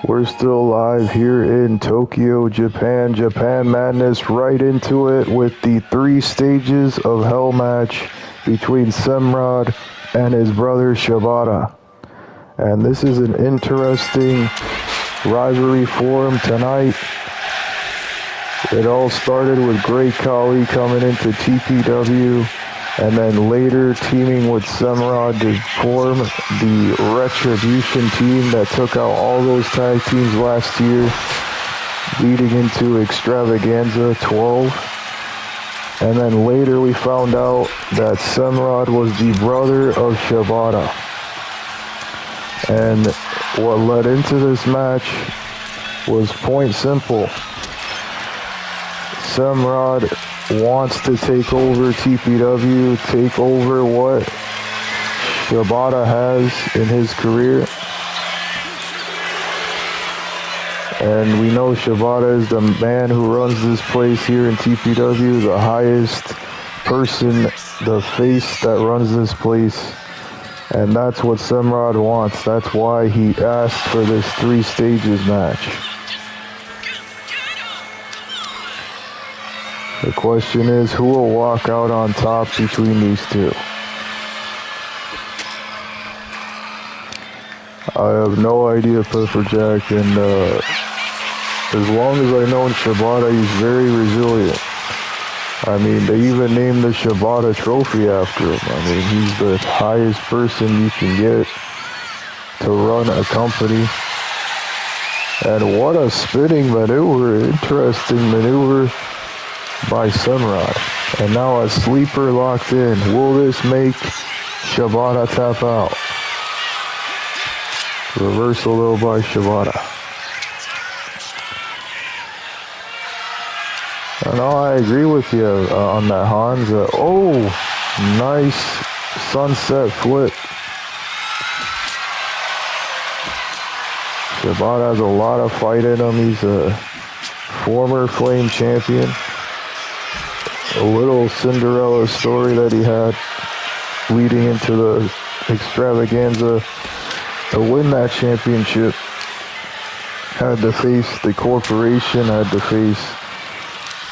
We're still live here in Tokyo, Japan. Japan Madness right into it with the 3 stages of hell match between Semrad and his brother Shibata. And this is an interesting rivalry for him tonight. It all started with Great Khali coming into Tpw and then later teaming with Semrad to form the Retribution team that took out all those tag teams last year, leading into Extravaganza 12. And then later we found out that Semrad was the brother of Shibata. And what led into this match was point simple. Semrad wants to take over Tpw, take over what Shibata has in his career. And we know Shibata is the man who runs this place here in Tpw, the highest person, the face that runs this place. And that's what Semrad wants. That's why he asked for this 3 stages match. The question is, who will walk out on top between these two? I have no idea, Pepper Jack, and as long as I know Shibata, he's very resilient. I mean, they even named the Shibata trophy after him. I mean, he's the highest person you can get to run a company. And what a spinning maneuver, interesting maneuver by Semrad. And now a sleeper locked in. Will this make Shibata tap out? Reversal though by Shibata. No, I agree with you on that, Hans. Oh, nice sunset flip. Shibata has a lot of fight in him. He's a former Flame champion. A little Cinderella story that he had leading into the Extravaganza to win that championship. Had to face the corporation, had to face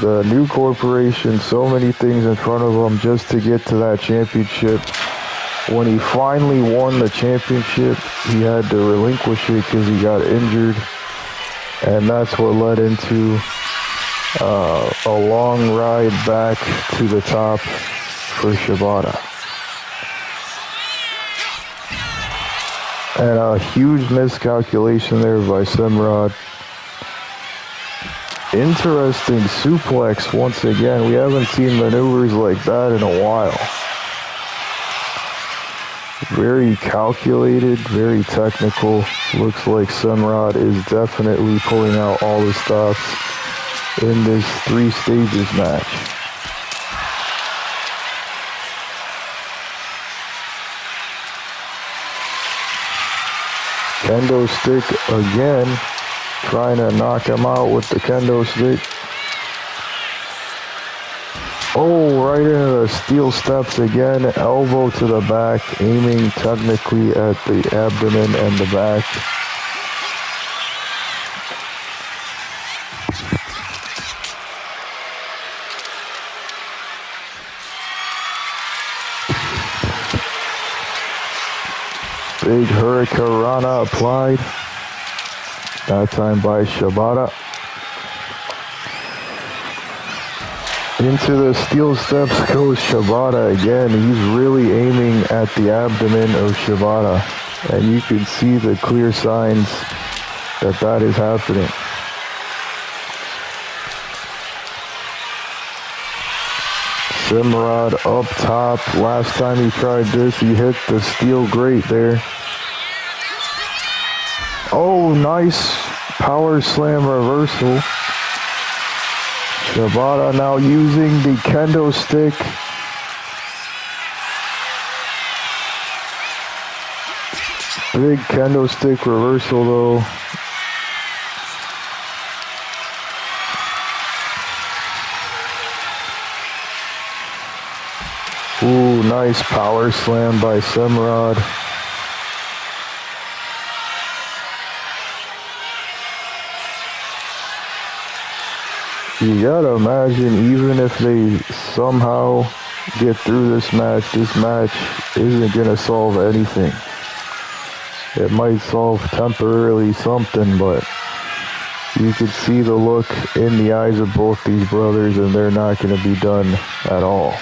the new corporation, so many things in front of him just to get to that championship. When he finally won the championship, he had to relinquish it because he got injured. And that's what led into a long ride back to the top for Shibata. And a huge miscalculation there by Semrad. Interesting suplex once again. We haven't seen maneuvers like that in a while. Very calculated, very technical. Looks like Semrad is definitely pulling out all the stops in this 3 stages match. Kendo stick again, trying to knock him out with the kendo stick. Oh, right into the steel steps again, elbow to the back, aiming technically at the abdomen and the back. Big Hurricanrana applied, that time by Shibata. Into the steel steps goes Shibata again. He's really aiming at the abdomen of Shibata. And you can see the clear signs that that is happening. Semrad up top. Last time he tried this, he hit the steel grate there. Oh, nice power slam reversal. Shibata now using the kendo stick. Big kendo stick reversal though. Ooh, nice power slam by Semrad. You gotta imagine, even if they somehow get through this match isn't gonna solve anything. It might solve temporarily something, but you could see the look in the eyes of both these brothers, and they're not gonna be done at all.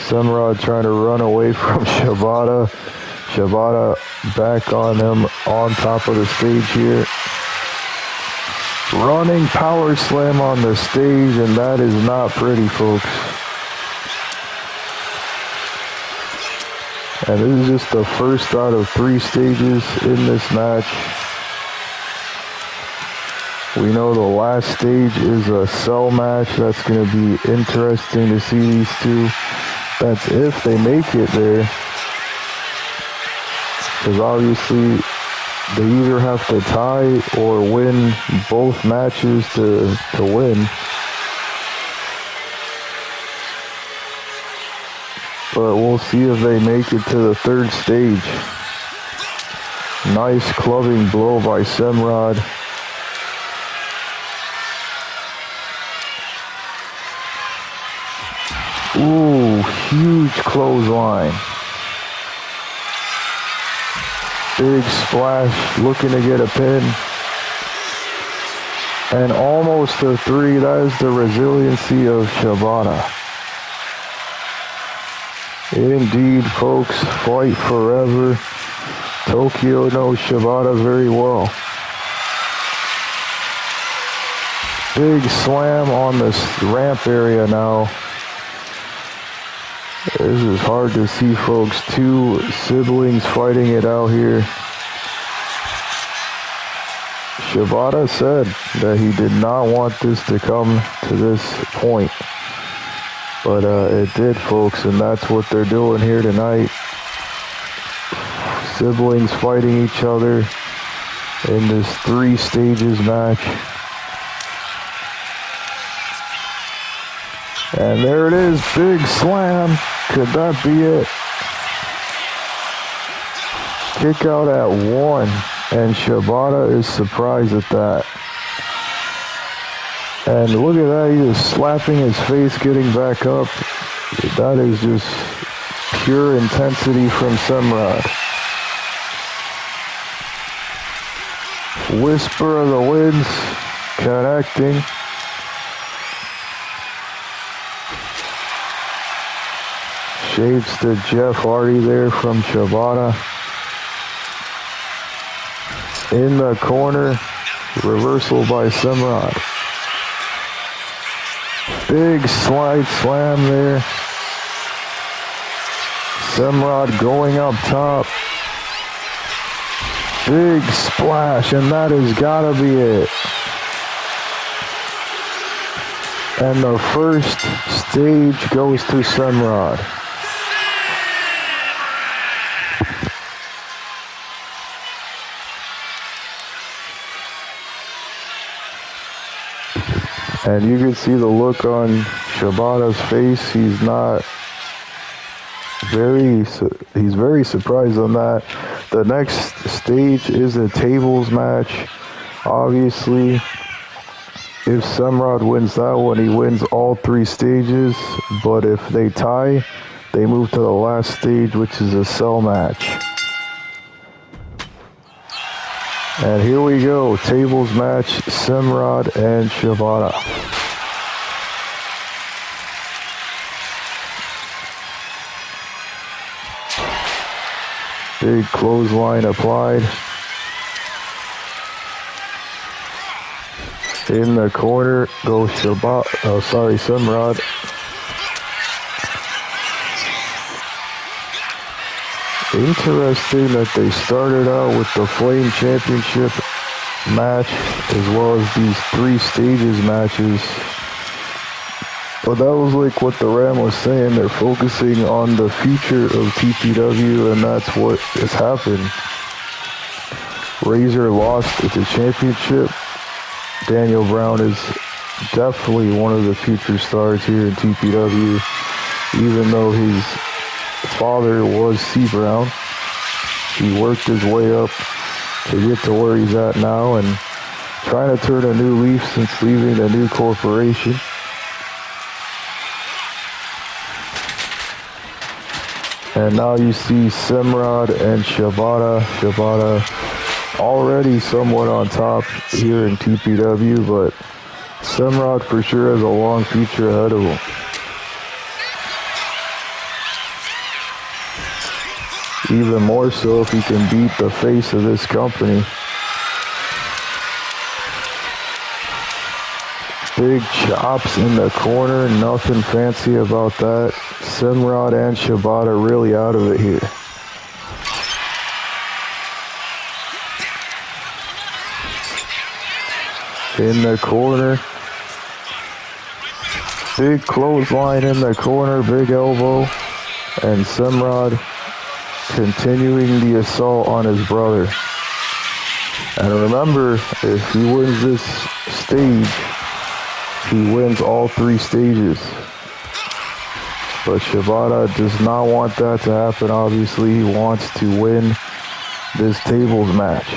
Semrad trying to run away from Shibata. Shibata back on him on top of the stage here. Running power slam on the stage, and that is not pretty, folks. And this is just the first out of 3 stages in this match. We know the last stage is a cell match. That's going to be interesting to see these two. That's if they make it there. Because obviously they either have to tie or win both matches to win. But we'll see if they make it to the 3rd stage. Nice clubbing blow by Semrad. Ooh, huge clothesline. Big splash, looking to get a pin. And almost a 3. That is the resiliency of Shibata. Indeed, folks, fight forever. Tokyo knows Shibata very well. Big slam on this ramp area now. This is hard to see, folks. 2 siblings fighting it out here. Shibata said that he did not want this to come to this point. But it did, folks, and that's what they're doing here tonight. Siblings fighting each other in this 3 stages match. And there it is, big slam. Could that be it? Kick out at 1, and Shibata is surprised at that. And look at that, he is slapping his face, getting back up. That is just pure intensity from Semrad. Whisper of the Winds, connecting. Shapes to Jeff Hardy there from Shibata. In the corner, reversal by Semrad. Big slide slam there. Semrad going up top. Big splash, and that has gotta be it. And the first stage goes to Semrad. And you can see the look on Shibata's face. He's very surprised on that. The next stage is a tables match. Obviously, if Semrad wins that one, he wins all 3 stages. But if they tie, they move to the last stage, which is a cell match. And here we go, tables match, Semrad and Shibata. Big clothesline applied. In the corner goes Semrad. Interesting that they started out with the Flame Championship match as well as these 3 stages matches. But that was like what the Ram was saying. They're focusing on the future of TPW, and that's what has happened. Razor lost the championship. Daniel Brown is definitely one of the future stars here in TPW, even though his father was C. Brown. He worked his way up to get to where he's at now, and trying to turn a new leaf since leaving the new corporation. And now you see Semrad and Shibata. Shibata already somewhat on top here in TPW, but Semrad for sure has a long future ahead of him. Even more so if he can beat the face of this company. Big chops in the corner, nothing fancy about that. Semrad and Shibata really out of it here. In the corner. Big clothesline in the corner, big elbow. And Semrad continuing the assault on his brother. And remember, if he wins this stage, he wins all 3 stages. But Shibata does not want that to happen, obviously. He wants to win this tables match.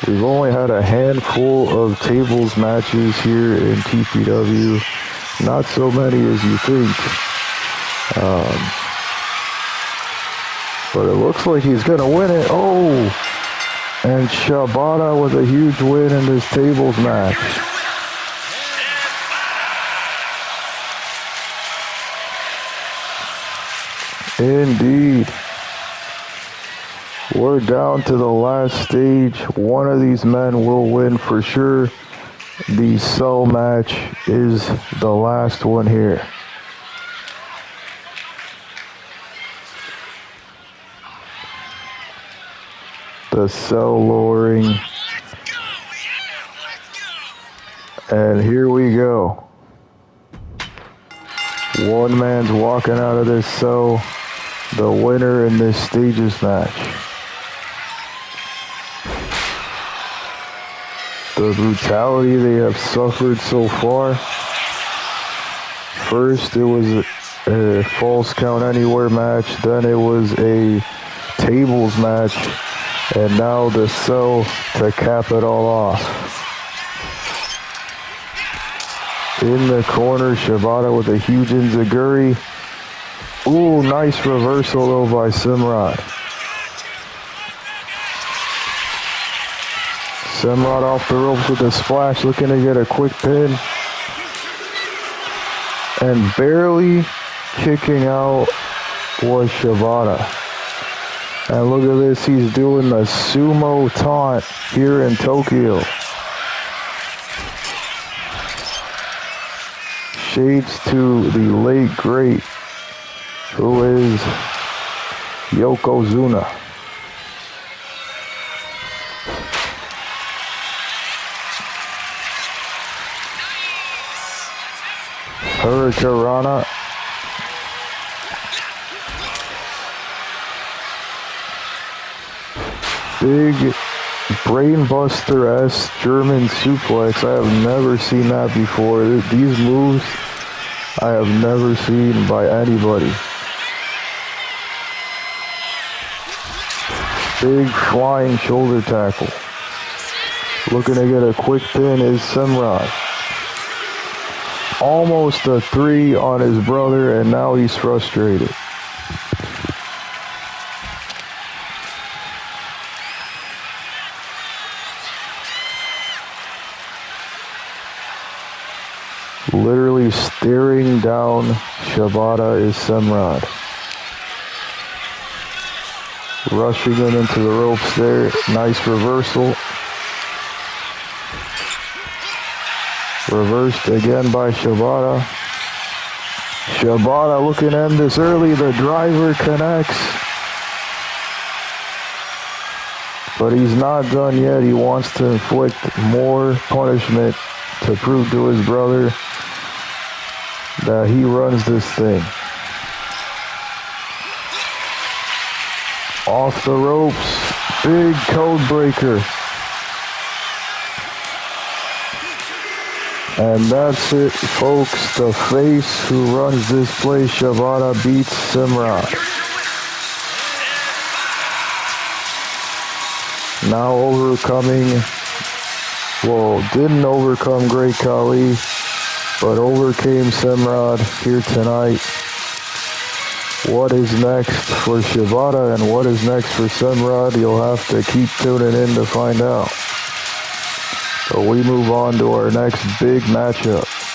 We've only had a handful of tables matches here in TPW. Not so many as you think. But it looks like he's going to win it. Oh! And Shibata with a huge win in this tables match. Indeed. We're down to the last stage. One of these men will win for sure. The cell match is the last one here. The cell lowering. And here we go. One man's walking out of this cell, the winner in this stages match. The brutality they have suffered so far. First it was a false count anywhere match, then it was a tables match, and now the cell to cap it all off. In the corner, Shibata with a huge enziguri. Ooh, nice reversal though by Semrad. Semrad off the ropes with a splash, looking to get a quick pin. And barely kicking out was Shibata. And look at this, he's doing the sumo taunt here in Tokyo. Shades to the late great, who is Yokozuna. Hurricanrana. Big brainbuster-esque German suplex. I have never seen that before. These moves I have never seen by anybody. Big flying shoulder tackle. Looking to get a quick pin is Semrad. Almost a 3 on his brother, and now he's frustrated. Literally staring down Shibata is Semrad. Rushing him into the ropes there. Nice reversal. Reversed again by Shibata. Shibata looking to end this early. The driver connects. But he's not done yet. He wants to inflict more punishment to prove to his brother that he runs this thing. Off the ropes. Big code breaker. And that's it, folks. The face who runs this place, Shibatta, beats Semrad. Now didn't overcome Great Khali, but overcame Semrad here tonight. What is next for Shibatta and what is next for Semrad? You'll have to keep tuning in to find out. So we move on to our next big matchup.